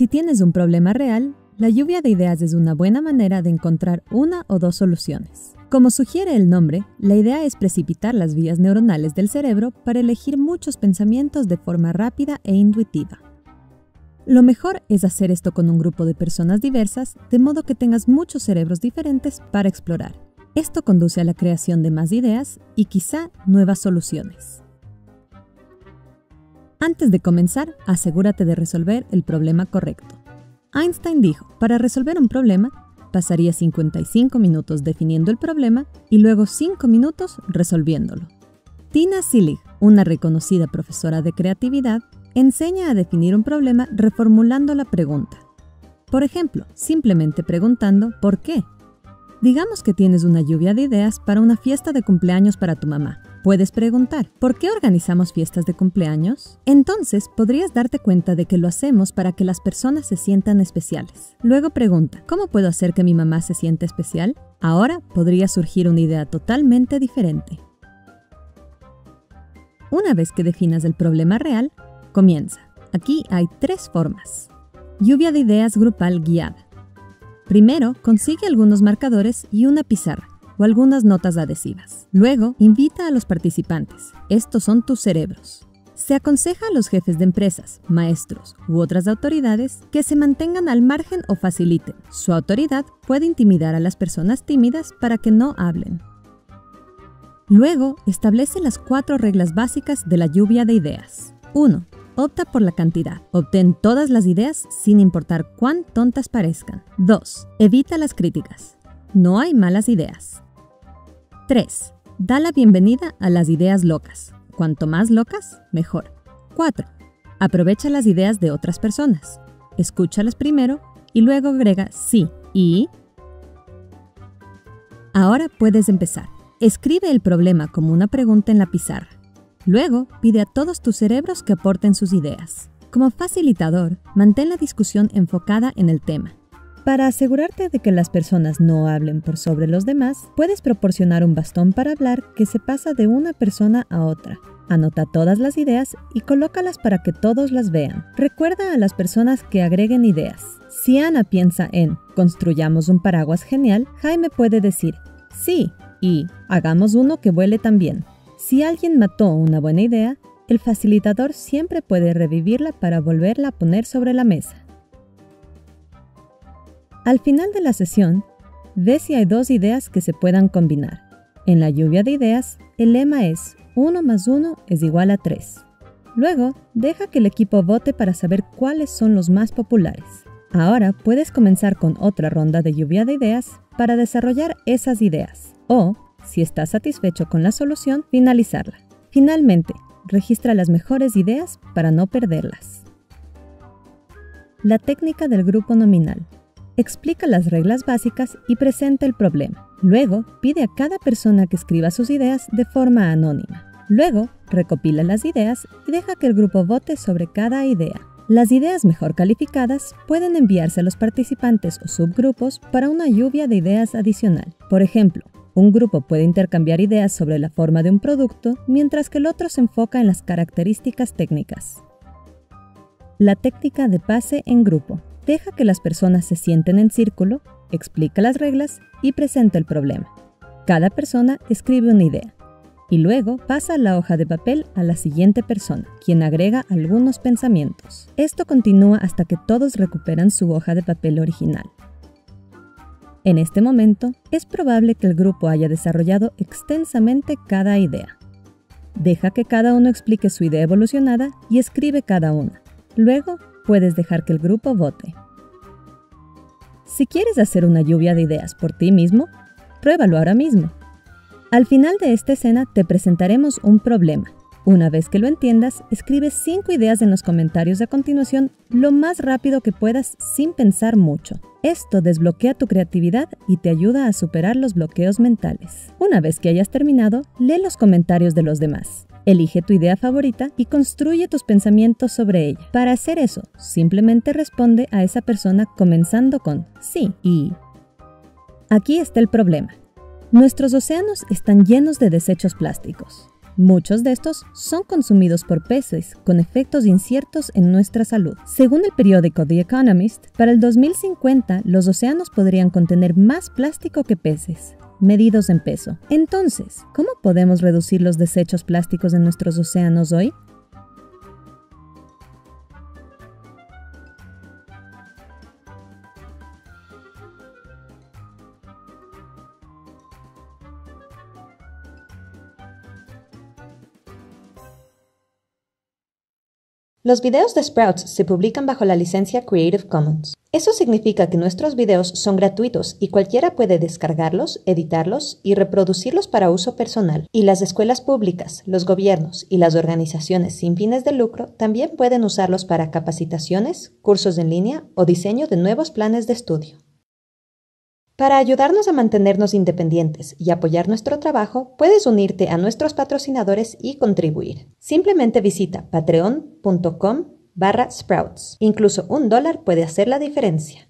Si tienes un problema real, la lluvia de ideas es una buena manera de encontrar una o dos soluciones. Como sugiere el nombre, la idea es precipitar las vías neuronales del cerebro para elegir muchos pensamientos de forma rápida e intuitiva. Lo mejor es hacer esto con un grupo de personas diversas, de modo que tengas muchos cerebros diferentes para explorar. Esto conduce a la creación de más ideas y quizá nuevas soluciones. Antes de comenzar, asegúrate de resolver el problema correcto. Einstein dijo, para resolver un problema, pasaría 55 minutos definiendo el problema y luego 5 minutos resolviéndolo. Tina Seelig, una reconocida profesora de creatividad, enseña a definir un problema reformulando la pregunta. Por ejemplo, simplemente preguntando ¿por qué? Digamos que tienes una lluvia de ideas para una fiesta de cumpleaños para tu mamá. Puedes preguntar, ¿por qué organizamos fiestas de cumpleaños? Entonces, podrías darte cuenta de que lo hacemos para que las personas se sientan especiales. Luego pregunta, ¿cómo puedo hacer que mi mamá se sienta especial? Ahora podría surgir una idea totalmente diferente. Una vez que definas el problema real, comienza. Aquí hay 3 formas. Lluvia de ideas grupal guiada. Primero, consigue algunos marcadores y una pizarra o algunas notas adhesivas. Luego, invita a los participantes. Estos son tus cerebros. Se aconseja a los jefes de empresas, maestros u otras autoridades que se mantengan al margen o faciliten. Su autoridad puede intimidar a las personas tímidas para que no hablen. Luego, establece las 4 reglas básicas de la lluvia de ideas. 1. Opta por la cantidad. Obtén todas las ideas sin importar cuán tontas parezcan. 2. Evita las críticas. No hay malas ideas. 3. Da la bienvenida a las ideas locas. Cuanto más locas, mejor. 4. Aprovecha las ideas de otras personas. Escúchalas primero y luego agrega sí y... Ahora puedes empezar. Escribe el problema como una pregunta en la pizarra. Luego, pide a todos tus cerebros que aporten sus ideas. Como facilitador, mantén la discusión enfocada en el tema. Para asegurarte de que las personas no hablen por sobre los demás, puedes proporcionar un bastón para hablar que se pasa de una persona a otra. Anota todas las ideas y colócalas para que todos las vean. Recuerda a las personas que agreguen ideas. Si Ana piensa en «construyamos un paraguas genial», Jaime puede decir «sí» y «hagamos uno que vuele también». Si alguien mató una buena idea, el facilitador siempre puede revivirla para volverla a poner sobre la mesa. Al final de la sesión, ve si hay 2 ideas que se puedan combinar. En la lluvia de ideas, el lema es 1 más 1 es igual a 3. Luego, deja que el equipo vote para saber cuáles son los más populares. Ahora puedes comenzar con otra ronda de lluvia de ideas para desarrollar esas ideas. O, si estás satisfecho con la solución, finalizarla. Finalmente, registra las mejores ideas para no perderlas. La técnica del grupo nominal. Explica las reglas básicas y presenta el problema. Luego, pide a cada persona que escriba sus ideas de forma anónima. Luego, recopila las ideas y deja que el grupo vote sobre cada idea. Las ideas mejor calificadas pueden enviarse a los participantes o subgrupos para una lluvia de ideas adicional. Por ejemplo, un grupo puede intercambiar ideas sobre la forma de un producto, mientras que el otro se enfoca en las características técnicas. La técnica de pase en grupo. Deja que las personas se sienten en círculo, explica las reglas y presenta el problema. Cada persona escribe una idea y luego pasa la hoja de papel a la siguiente persona, quien agrega algunos pensamientos. Esto continúa hasta que todos recuperan su hoja de papel original. En este momento, es probable que el grupo haya desarrollado extensamente cada idea. Deja que cada uno explique su idea evolucionada y escribe cada una. Luego, puedes dejar que el grupo vote. Si quieres hacer una lluvia de ideas por ti mismo, pruébalo ahora mismo. Al final de esta escena te presentaremos un problema. Una vez que lo entiendas, escribe 5 ideas en los comentarios a continuación lo más rápido que puedas sin pensar mucho. Esto desbloquea tu creatividad y te ayuda a superar los bloqueos mentales. Una vez que hayas terminado, lee los comentarios de los demás. Elige tu idea favorita y construye tus pensamientos sobre ella. Para hacer eso, simplemente responde a esa persona comenzando con sí y... Aquí está el problema. Nuestros océanos están llenos de desechos plásticos. Muchos de estos son consumidos por peces, con efectos inciertos en nuestra salud. Según el periódico The Economist, para el 2050 los océanos podrían contener más plástico que peces, medidos en peso. Entonces, ¿cómo podemos reducir los desechos plásticos en nuestros océanos hoy? Los videos de Sprouts se publican bajo la licencia Creative Commons. Eso significa que nuestros videos son gratuitos y cualquiera puede descargarlos, editarlos y reproducirlos para uso personal. Y las escuelas públicas, los gobiernos y las organizaciones sin fines de lucro también pueden usarlos para capacitaciones, cursos en línea o diseño de nuevos planes de estudio. Para ayudarnos a mantenernos independientes y apoyar nuestro trabajo, puedes unirte a nuestros patrocinadores y contribuir. Simplemente visita patreon.com/sprouts. Incluso $1 puede hacer la diferencia.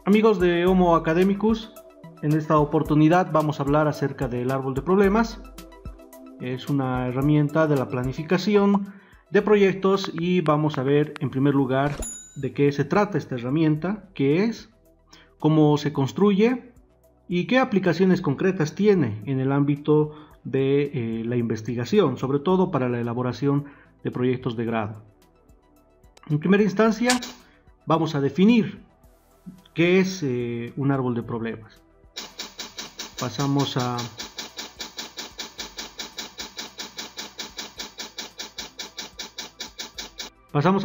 Amigos de Homo Academicus, en esta oportunidad vamos a hablar acerca del árbol de problemas. Es una herramienta de la planificación de proyectos y vamos a ver en primer lugar de qué se trata esta herramienta, qué es, cómo se construye y qué aplicaciones concretas tiene en el ámbito de la investigación, sobre todo para la elaboración de proyectos de grado. En primera instancia vamos a definir qué es un árbol de problemas. Pasamos a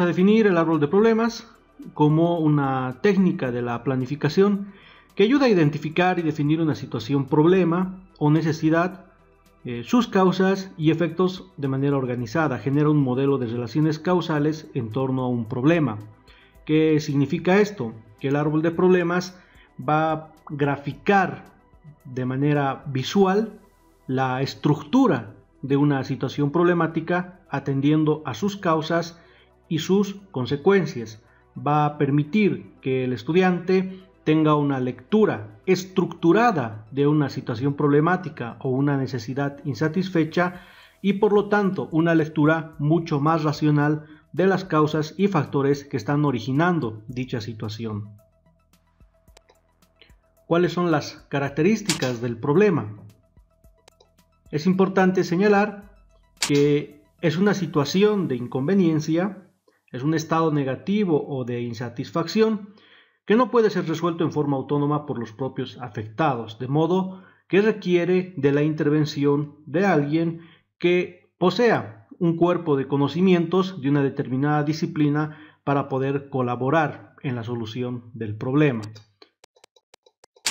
definir el árbol de problemas como una técnica de la planificación que ayuda a identificar y definir una situación problema o necesidad, sus causas y efectos de manera organizada. Genera un modelo de relaciones causales en torno a un problema. ¿Qué significa esto? Que el árbol de problemas va a graficar de manera visual la estructura de una situación problemática atendiendo a sus causas y sus consecuencias. Va a permitir que el estudiante tenga una lectura estructurada de una situación problemática o una necesidad insatisfecha y por lo tanto una lectura mucho más racional de las causas y factores que están originando dicha situación. ¿Cuáles son las características del problema? Es importante señalar que es una situación de inconveniencia, es un estado negativo o de insatisfacción que no puede ser resuelto en forma autónoma por los propios afectados, de modo que requiere de la intervención de alguien que posea un cuerpo de conocimientos de una determinada disciplina para poder colaborar en la solución del problema.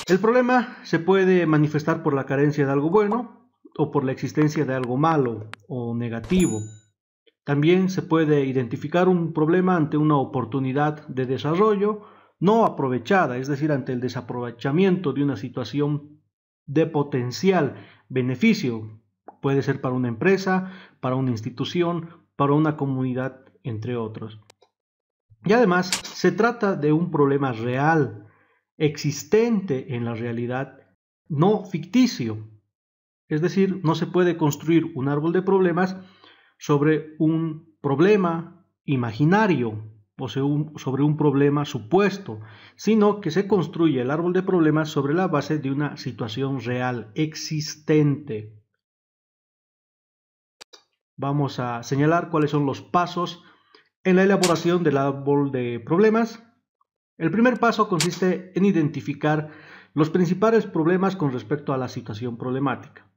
El problema se puede manifestar por la carencia de algo bueno o por la existencia de algo malo o negativo. También se puede identificar un problema ante una oportunidad de desarrollo no aprovechada, es decir, ante el desaprovechamiento de una situación de potencial beneficio. Puede ser para una empresa, para una institución, para una comunidad, entre otros. Y además se trata de un problema real, existente en la realidad, no ficticio. Es decir, no se puede construir un árbol de problemas sobre un problema imaginario o sobre un problema supuesto, sino que se construye el árbol de problemas sobre la base de una situación real, existente. Vamos a señalar cuáles son los pasos en la elaboración del árbol de problemas. El primer paso consiste en identificar los principales problemas con respecto a la situación problemática.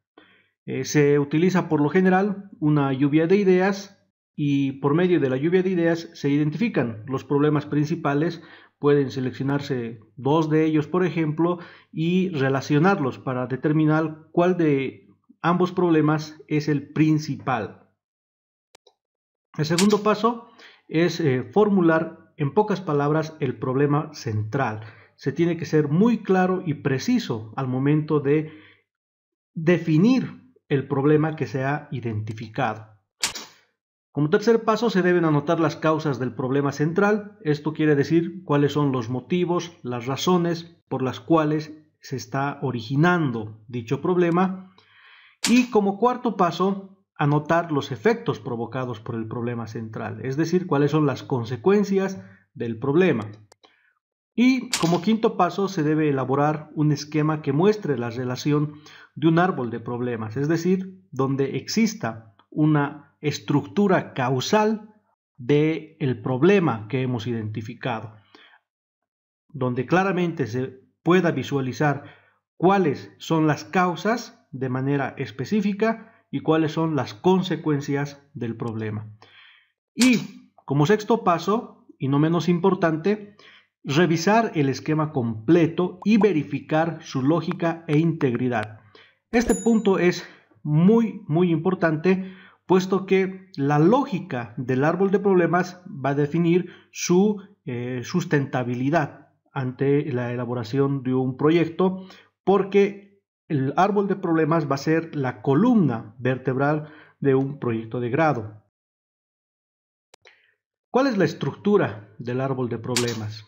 Se utiliza por lo general una lluvia de ideas y por medio de la lluvia de ideas se identifican los problemas principales. Pueden seleccionarse 2 de ellos, por ejemplo, y relacionarlos para determinar cuál de ambos problemas es el principal. El segundo paso es formular en pocas palabras el problema central. Se tiene que ser muy claro y preciso al momento de definir el problema que se ha identificado. Como tercer paso, se deben anotar las causas del problema central. Esto quiere decir cuáles son los motivos, las razones por las cuales se está originando dicho problema. Y como cuarto paso, anotar los efectos provocados por el problema central, es decir, cuáles son las consecuencias del problema. Y como quinto paso, se debe elaborar un esquema que muestre la relación de un árbol de problemas, es decir, donde exista una estructura causal del problema que hemos identificado, donde claramente se pueda visualizar cuáles son las causas de manera específica y cuáles son las consecuencias del problema. Y como sexto paso, y no menos importante, revisar el esquema completo y verificar su lógica e integridad. Este punto es muy importante, puesto que la lógica del árbol de problemas va a definir su sustentabilidad ante la elaboración de un proyecto, porque el árbol de problemas va a ser la columna vertebral de un proyecto de grado. ¿Cuál es la estructura del árbol de problemas?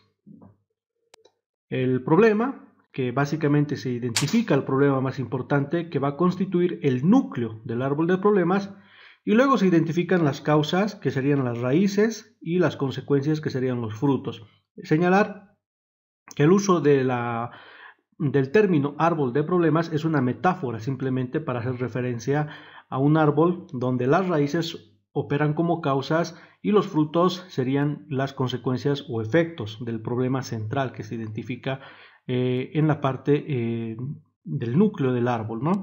El problema, que básicamente se identifica el problema más importante, que va a constituir el núcleo del árbol de problemas, y luego se identifican las causas, que serían las raíces, y las consecuencias, que serían los frutos. Señalar que el uso del término árbol de problemas es una metáfora simplemente para hacer referencia a un árbol donde las raíces operan como causas y los frutos serían las consecuencias o efectos del problema central que se identifica en la parte del núcleo del árbol, ¿no?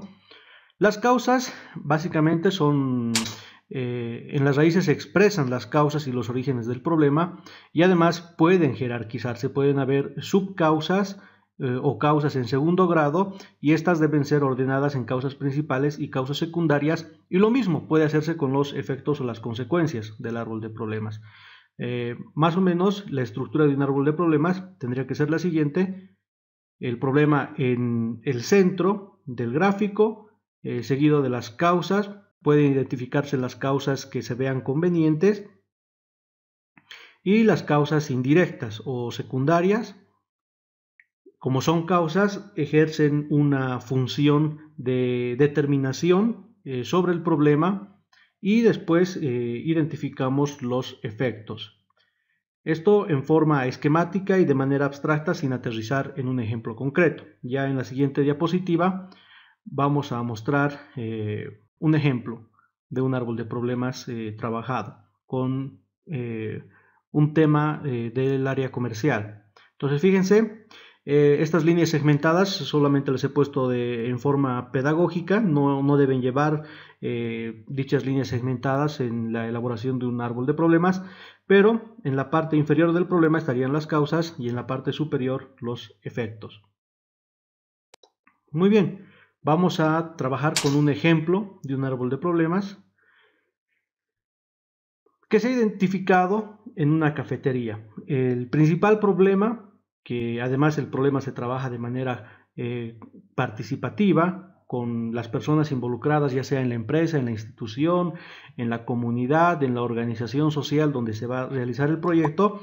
Las causas básicamente son, en las raíces se expresan las causas y los orígenes del problema, y además pueden jerarquizarse, pueden haber subcausas o causas en segundo grado, y estas deben ser ordenadas en causas principales y causas secundarias, y lo mismo puede hacerse con los efectos o las consecuencias del árbol de problemas. Más o menos la estructura de un árbol de problemas tendría que ser la siguiente: el problema en el centro del gráfico, seguido de las causas. Pueden identificarse las causas que se vean convenientes y las causas indirectas o secundarias. Como son causas, ejercen una función de determinación sobre el problema, y después identificamos los efectos. Esto en forma esquemática y de manera abstracta, sin aterrizar en un ejemplo concreto. Ya en la siguiente diapositiva vamos a mostrar un ejemplo de un árbol de problemas trabajado con un tema del área comercial. Entonces, fíjense, estas líneas segmentadas solamente las he puesto en forma pedagógica, no deben llevar dichas líneas segmentadas en la elaboración de un árbol de problemas, pero en la parte inferior del problema estarían las causas y en la parte superior los efectos. Muy bien. Vamos a trabajar con un ejemplo de un árbol de problemas que se ha identificado en una cafetería. El principal problema, que además el problema se trabaja de manera participativa con las personas involucradas, ya sea en la empresa, en la institución, en la comunidad, en la organización social donde se va a realizar el proyecto,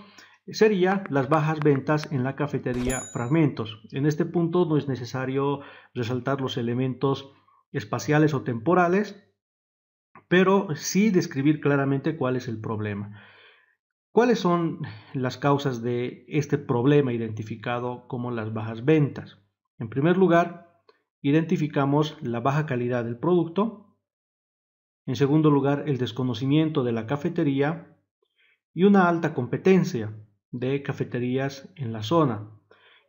sería las bajas ventas en la cafetería Fragmentos. En este punto no es necesario resaltar los elementos espaciales o temporales, pero sí describir claramente cuál es el problema. ¿Cuáles son las causas de este problema identificado como las bajas ventas? En primer lugar, identificamos la baja calidad del producto. En segundo lugar, el desconocimiento de la cafetería y una alta competencia de cafeterías en la zona.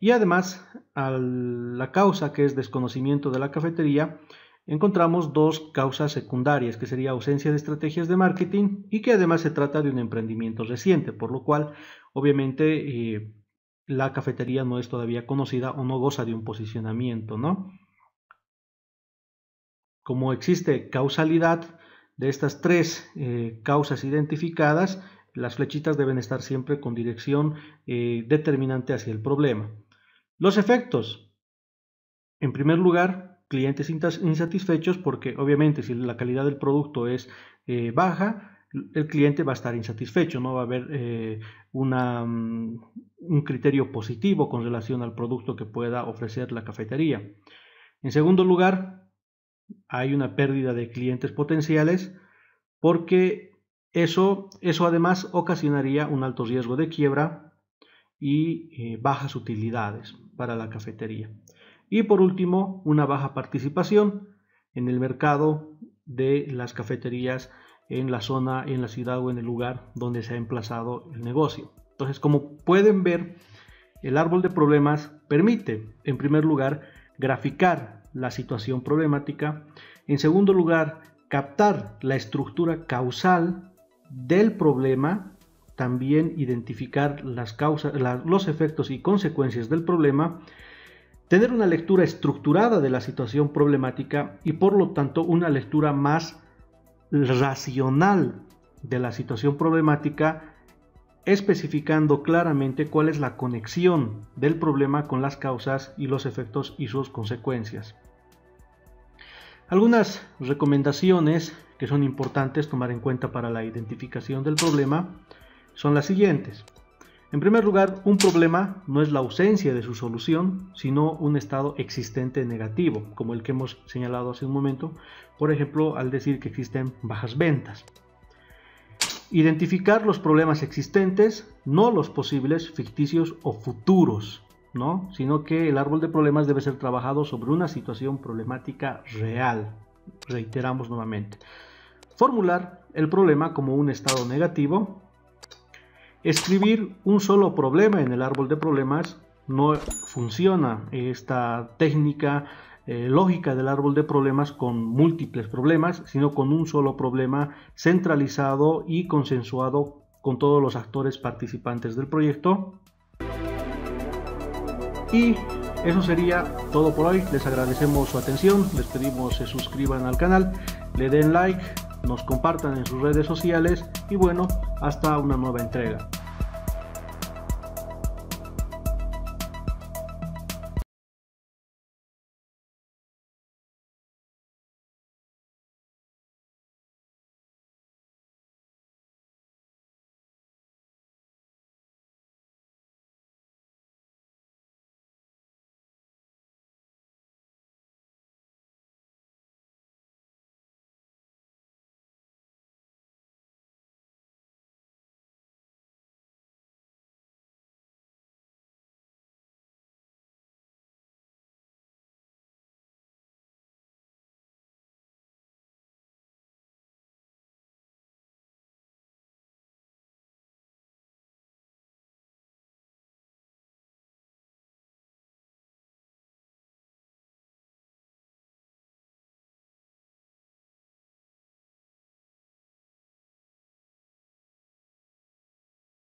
Y además, a la causa, que es desconocimiento de la cafetería, encontramos dos causas secundarias, que sería ausencia de estrategias de marketing y que además se trata de un emprendimiento reciente, por lo cual obviamente la cafetería no es todavía conocida o no goza de un posicionamiento, ¿no? Como existe causalidad de estas tres causas identificadas, las flechitas deben estar siempre con dirección determinante hacia el problema. Los efectos. En primer lugar, clientes insatisfechos porque obviamente si la calidad del producto es baja, el cliente va a estar insatisfecho, no va a haber un criterio positivo con relación al producto que pueda ofrecer la cafetería. En segundo lugar, hay una pérdida de clientes potenciales porque eso además ocasionaría un alto riesgo de quiebra y bajas utilidades para la cafetería. Y por último, una baja participación en el mercado de las cafeterías en la zona, en la ciudad o en el lugar donde se ha emplazado el negocio. Entonces, como pueden ver, el árbol de problemas permite, en primer lugar, graficar la situación problemática. En segundo lugar, captar la estructura causal del problema, también identificar las causas, los efectos y consecuencias del problema, tener una lectura estructurada de la situación problemática y por lo tanto una lectura más racional de la situación problemática, especificando claramente cuál es la conexión del problema con las causas y los efectos y sus consecuencias. Algunas recomendaciones que son importantes tomar en cuenta para la identificación del problema son las siguientes. En primer lugar, un problema no es la ausencia de su solución, sino un estado existente negativo, como el que hemos señalado hace un momento, por ejemplo, al decir que existen bajas ventas. Identificar los problemas existentes, no los posibles, ficticios o futuros, ¿no? Sino que el árbol de problemas debe ser trabajado sobre una situación problemática real. Reiteramos nuevamente. Formular el problema como un estado negativo. Escribir un solo problema en el árbol de problemas. No funciona esta técnica lógica del árbol de problemas con múltiples problemas, sino con un solo problema centralizado y consensuado con todos los actores participantes del proyecto. Y eso sería todo por hoy. Les agradecemos su atención, les pedimos se suscriban al canal, le den like, nos compartan en sus redes sociales y bueno, hasta una nueva entrega.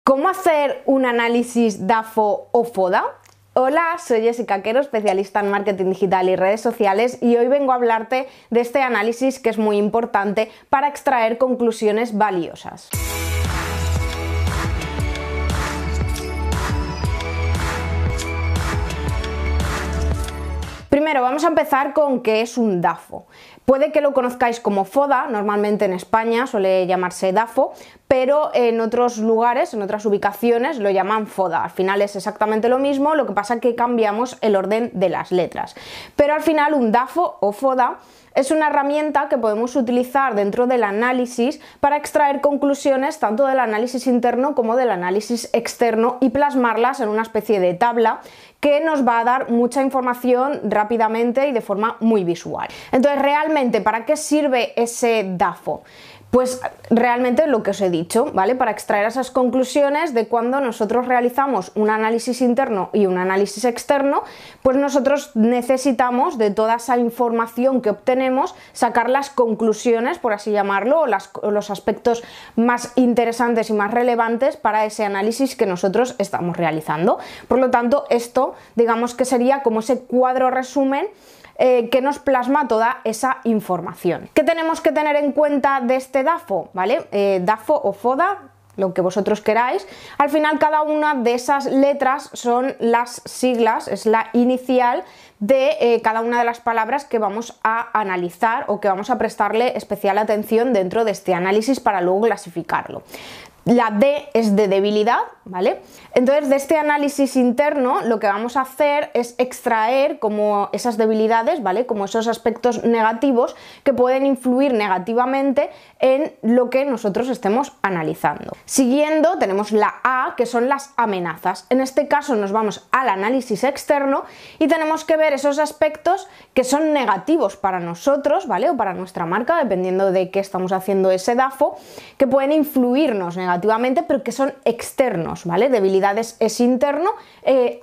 ¿Cómo hacer un análisis DAFO o FODA? Hola, soy Jessica Quero, especialista en marketing digital y redes sociales, y hoy vengo a hablarte de este análisis que es muy importante para extraer conclusiones valiosas. Primero vamos a empezar con qué es un DAFO. Puede que lo conozcáis como FODA, normalmente en España suele llamarse DAFO, pero en otros lugares, en otras ubicaciones lo llaman FODA. Al final es exactamente lo mismo, lo que pasa es que cambiamos el orden de las letras. Pero al final un DAFO o FODA es una herramienta que podemos utilizar dentro del análisis para extraer conclusiones tanto del análisis interno como del análisis externo y plasmarlas en una especie de tabla que nos va a dar mucha información rápidamente y de forma muy visual. Entonces, realmente, ¿para qué sirve ese DAFO? Pues realmente lo que os he dicho, ¿vale? Para extraer esas conclusiones de cuando nosotros realizamos un análisis interno y un análisis externo, pues nosotros necesitamos de toda esa información que obtenemos sacar las conclusiones, por así llamarlo, o los aspectos más interesantes y más relevantes para ese análisis que nosotros estamos realizando. Por lo tanto, esto digamos que sería como ese cuadro resumen que nos plasma toda esa información. ¿Qué tenemos que tener en cuenta de este DAFO? ¿Vale? DAFO o FODA, lo que vosotros queráis. Al final cada una de esas letras son las siglas, es la inicial de cada una de las palabras que vamos a analizar o que vamos a prestarle especial atención dentro de este análisis para luego clasificarlo. La D es de debilidad, ¿vale? Entonces, de este análisis interno lo que vamos a hacer es extraer como esas debilidades, ¿vale? Como esos aspectos negativos que pueden influir negativamente en lo que nosotros estemos analizando. Siguiendo, tenemos la A, que son las amenazas. En este caso nos vamos al análisis externo y tenemos que ver esos aspectos que son negativos para nosotros, ¿vale? O para nuestra marca, dependiendo de qué estamos haciendo ese DAFO, que pueden influirnos negativamente, pero que son externos, ¿vale? Debilidades es interno,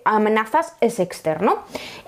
amenazas es externo.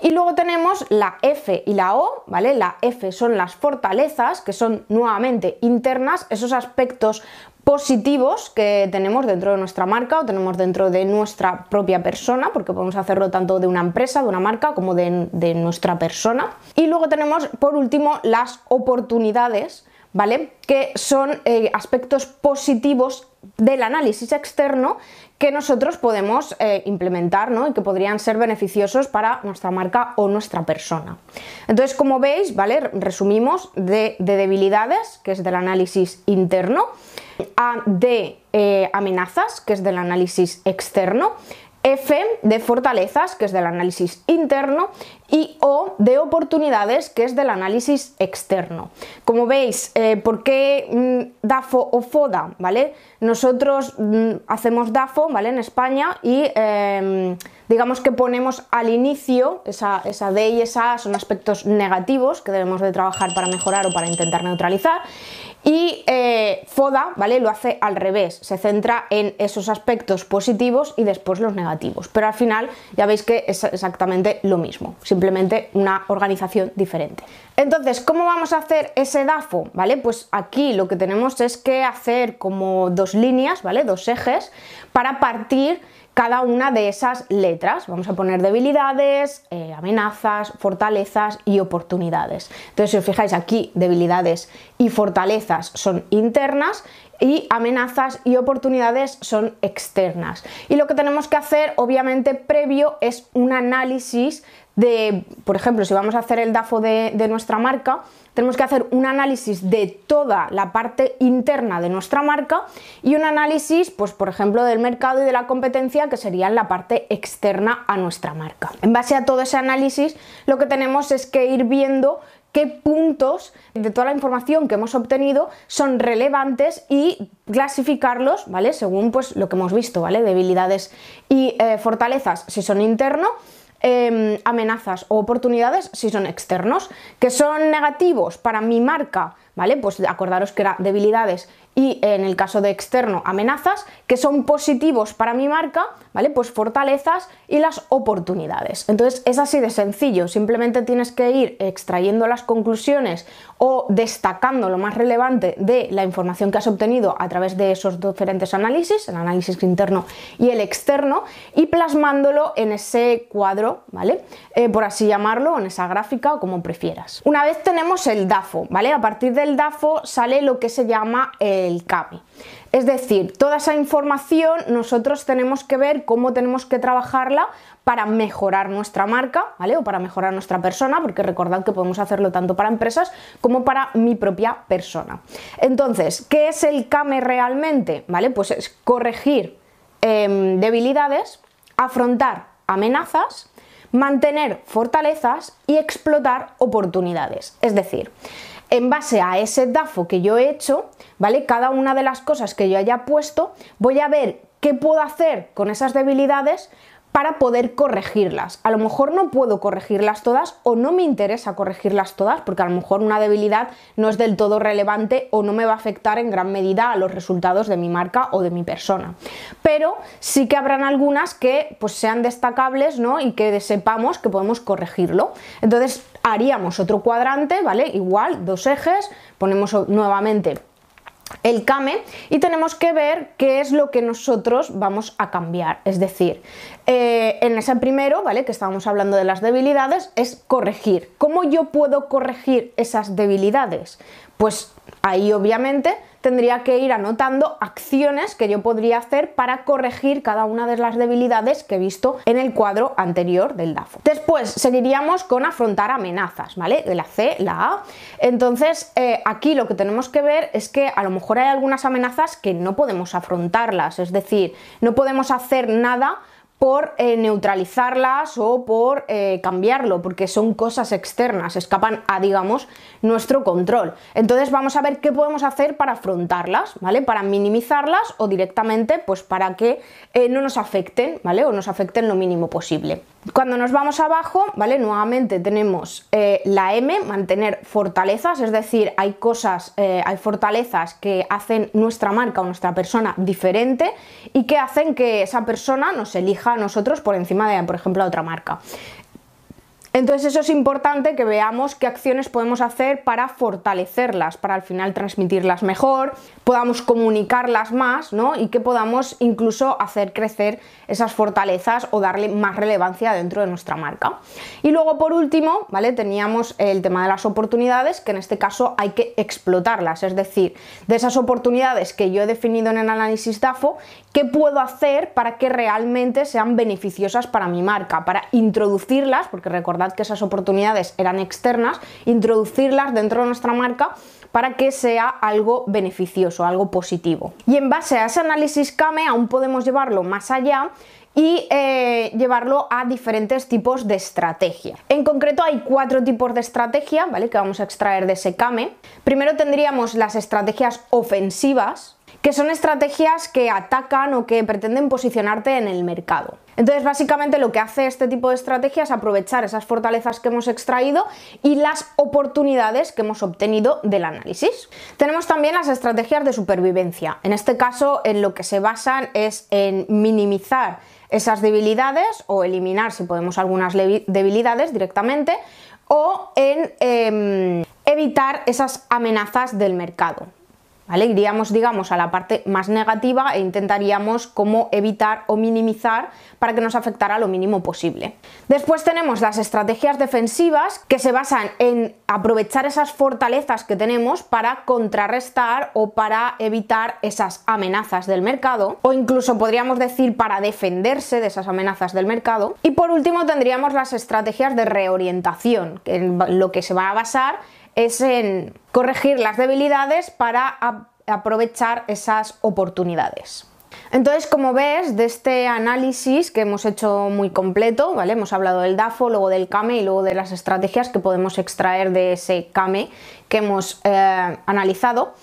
Y luego tenemos la F y la O, ¿vale? La F son las fortalezas, que son nuevamente internas, esos aspectos positivos que tenemos dentro de nuestra marca o tenemos dentro de nuestra propia persona, porque podemos hacerlo tanto de una empresa, de una marca, como de nuestra persona. Y luego tenemos, por último, las oportunidades, ¿vale? Que son aspectos positivos del análisis externo que nosotros podemos implementar, ¿no? Y que podrían ser beneficiosos para nuestra marca o nuestra persona. Entonces, como veis, ¿vale? Resumimos de debilidades, que es del análisis interno, de amenazas, que es del análisis externo, F de fortalezas, que es del análisis interno, y O de oportunidades, que es del análisis externo. Como veis, ¿por qué DAFO o FODA? ¿Vale? Nosotros hacemos DAFO, ¿vale? En España y digamos que ponemos al inicio esa D y esa A son aspectos negativos que debemos de trabajar para mejorar o para intentar neutralizar. Y FODA, ¿vale? Lo hace al revés, se centra en esos aspectos positivos y después los negativos, pero al final ya veis que es exactamente lo mismo, simplemente una organización diferente. Entonces, ¿cómo vamos a hacer ese DAFO? ¿Vale? Pues aquí lo que tenemos es que hacer como dos líneas, ¿vale? Dos ejes para partir cada una de esas letras. Vamos a poner debilidades, amenazas, fortalezas y oportunidades. Entonces, si os fijáis aquí, debilidades y fortalezas son internas y amenazas y oportunidades son externas. Y lo que tenemos que hacer, obviamente, previo es un análisis de, por ejemplo, si vamos a hacer el DAFO de nuestra marca, tenemos que hacer un análisis de toda la parte interna de nuestra marca y un análisis, pues por ejemplo, del mercado y de la competencia, que sería la parte externa a nuestra marca. En base a todo ese análisis, lo que tenemos es que ir viendo qué puntos de toda la información que hemos obtenido son relevantes y clasificarlos, ¿vale? Según pues lo que hemos visto, ¿vale? Debilidades y fortalezas si son internos, amenazas o oportunidades si son externos. Que son negativos para mi marca, ¿vale? Pues acordaros que era debilidades y en el caso de externo, amenazas. Que son positivos para mi marca, ¿vale? Pues fortalezas y las oportunidades. Entonces es así de sencillo, simplemente tienes que ir extrayendo las conclusiones o destacando lo más relevante de la información que has obtenido a través de esos diferentes análisis, el análisis interno y el externo, y plasmándolo en ese cuadro, ¿vale? Por así llamarlo, en esa gráfica o como prefieras. Una vez tenemos el DAFO, ¿vale? A partir del DAFO sale lo que se llama el CAMI. Es decir, toda esa información nosotros tenemos que ver cómo tenemos que trabajarla para mejorar nuestra marca, ¿vale? O para mejorar nuestra persona, porque recordad que podemos hacerlo tanto para empresas como para mi propia persona. Entonces, ¿qué es el CAME realmente? ¿Vale? Pues es corregir debilidades, afrontar amenazas, mantener fortalezas y explotar oportunidades. Es decir, en base a ese DAFO que yo he hecho, ¿vale? Cada una de las cosas que yo haya puesto, voy a ver qué puedo hacer con esas debilidades para poder corregirlas. A lo mejor no puedo corregirlas todas o no me interesa corregirlas todas porque a lo mejor una debilidad no es del todo relevante o no me va a afectar en gran medida a los resultados de mi marca o de mi persona. Pero sí que habrán algunas que pues sean destacables, ¿no? Y que sepamos que podemos corregirlo. Entonces haríamos otro cuadrante, ¿vale? Igual, 2 ejes, ponemos nuevamente el KAME y tenemos que ver qué es lo que nosotros vamos a cambiar. Es decir, en ese primero, ¿vale? Que estábamos hablando de las debilidades, es corregir. ¿Cómo yo puedo corregir esas debilidades? Pues ahí obviamente tendría que ir anotando acciones que yo podría hacer para corregir cada una de las debilidades que he visto en el cuadro anterior del DAFO. Después seguiríamos con afrontar amenazas, ¿vale? De la C, la A. Entonces aquí lo que tenemos que ver es que a lo mejor hay algunas amenazas que no podemos afrontarlas, es decir, no podemos hacer nada por neutralizarlas o por cambiarlo, porque son cosas externas, escapan a, digamos, nuestro control. Entonces vamos a ver qué podemos hacer para afrontarlas, ¿vale? Para minimizarlas o directamente, pues para que no nos afecten, ¿vale? O nos afecten lo mínimo posible. Cuando nos vamos abajo, ¿vale? Nuevamente tenemos la M, mantener fortalezas, es decir, hay cosas, hay fortalezas que hacen nuestra marca o nuestra persona diferente y que hacen que esa persona nos elija a nosotros por encima de, por ejemplo, a otra marca. Entonces eso es importante que veamos qué acciones podemos hacer para fortalecerlas, para al final transmitirlas mejor, podamos comunicarlas más, ¿no? Y que podamos incluso hacer crecer esas fortalezas o darle más relevancia dentro de nuestra marca. Y luego por último, ¿vale? Teníamos el tema de las oportunidades, que en este caso hay que explotarlas, es decir, de esas oportunidades que yo he definido en el análisis DAFO, ¿qué puedo hacer para que realmente sean beneficiosas para mi marca? Para introducirlas, porque recordad que esas oportunidades eran externas, introducirlas dentro de nuestra marca para que sea algo beneficioso, algo positivo. Y en base a ese análisis KAME aún podemos llevarlo más allá y llevarlo a diferentes tipos de estrategia. En concreto hay 4 tipos de estrategia, ¿vale? Que vamos a extraer de ese KAME. Primero tendríamos las estrategias ofensivas, que son estrategias que atacan o que pretenden posicionarte en el mercado. Entonces básicamente lo que hace este tipo de estrategia es aprovechar esas fortalezas que hemos extraído y las oportunidades que hemos obtenido del análisis. Tenemos también las estrategias de supervivencia. En este caso en lo que se basan es en minimizar esas debilidades o eliminar, si podemos, algunas debilidades directamente, o en evitar esas amenazas del mercado. ¿Vale? Iríamos, digamos, a la parte más negativa e intentaríamos cómo evitar o minimizar para que nos afectara lo mínimo posible. Después tenemos las estrategias defensivas, que se basan en aprovechar esas fortalezas que tenemos para contrarrestar o para evitar esas amenazas del mercado, o incluso podríamos decir para defenderse de esas amenazas del mercado. Y por último tendríamos las estrategias de reorientación, que en lo que se va a basar es en corregir las debilidades para aprovechar esas oportunidades. Entonces, como ves, de este análisis que hemos hecho muy completo, ¿vale? Hemos hablado del DAFO, luego del KAME y luego de las estrategias que podemos extraer de ese KAME que hemos analizado.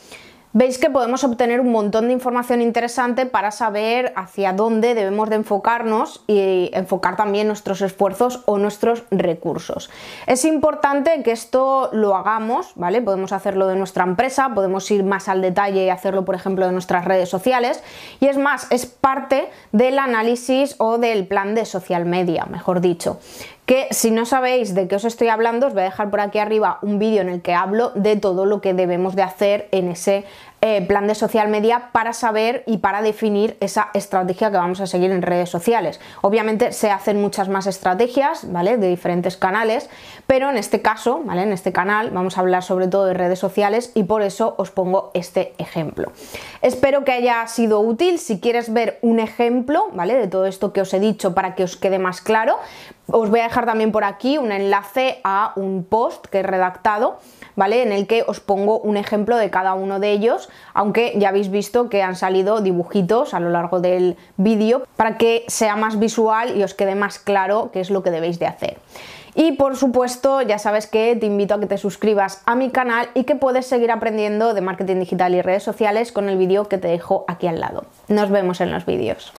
Veis que podemos obtener un montón de información interesante para saber hacia dónde debemos de enfocarnos y enfocar también nuestros esfuerzos o nuestros recursos. Es importante que esto lo hagamos, ¿vale? Podemos hacerlo de nuestra empresa, podemos ir más al detalle y hacerlo, por ejemplo, de nuestras redes sociales. Y es más, es parte del análisis o del plan de social media, mejor dicho. Que si no sabéis de qué os estoy hablando, os voy a dejar por aquí arriba un vídeo en el que hablo de todo lo que debemos de hacer en ese plan de social media para saber y para definir esa estrategia que vamos a seguir en redes sociales. Obviamente se hacen muchas más estrategias, ¿vale? De diferentes canales, pero en este caso, ¿vale? En este canal vamos a hablar sobre todo de redes sociales y por eso os pongo este ejemplo. Espero que haya sido útil. Si quieres ver un ejemplo, ¿vale? De todo esto que os he dicho para que os quede más claro, os voy a dejar también por aquí un enlace a un post que he redactado, ¿vale? En el que os pongo un ejemplo de cada uno de ellos, aunque ya habéis visto que han salido dibujitos a lo largo del vídeo para que sea más visual y os quede más claro qué es lo que debéis de hacer. Y por supuesto, ya sabes que te invito a que te suscribas a mi canal y que puedes seguir aprendiendo de marketing digital y redes sociales con el vídeo que te dejo aquí al lado. Nos vemos en los vídeos.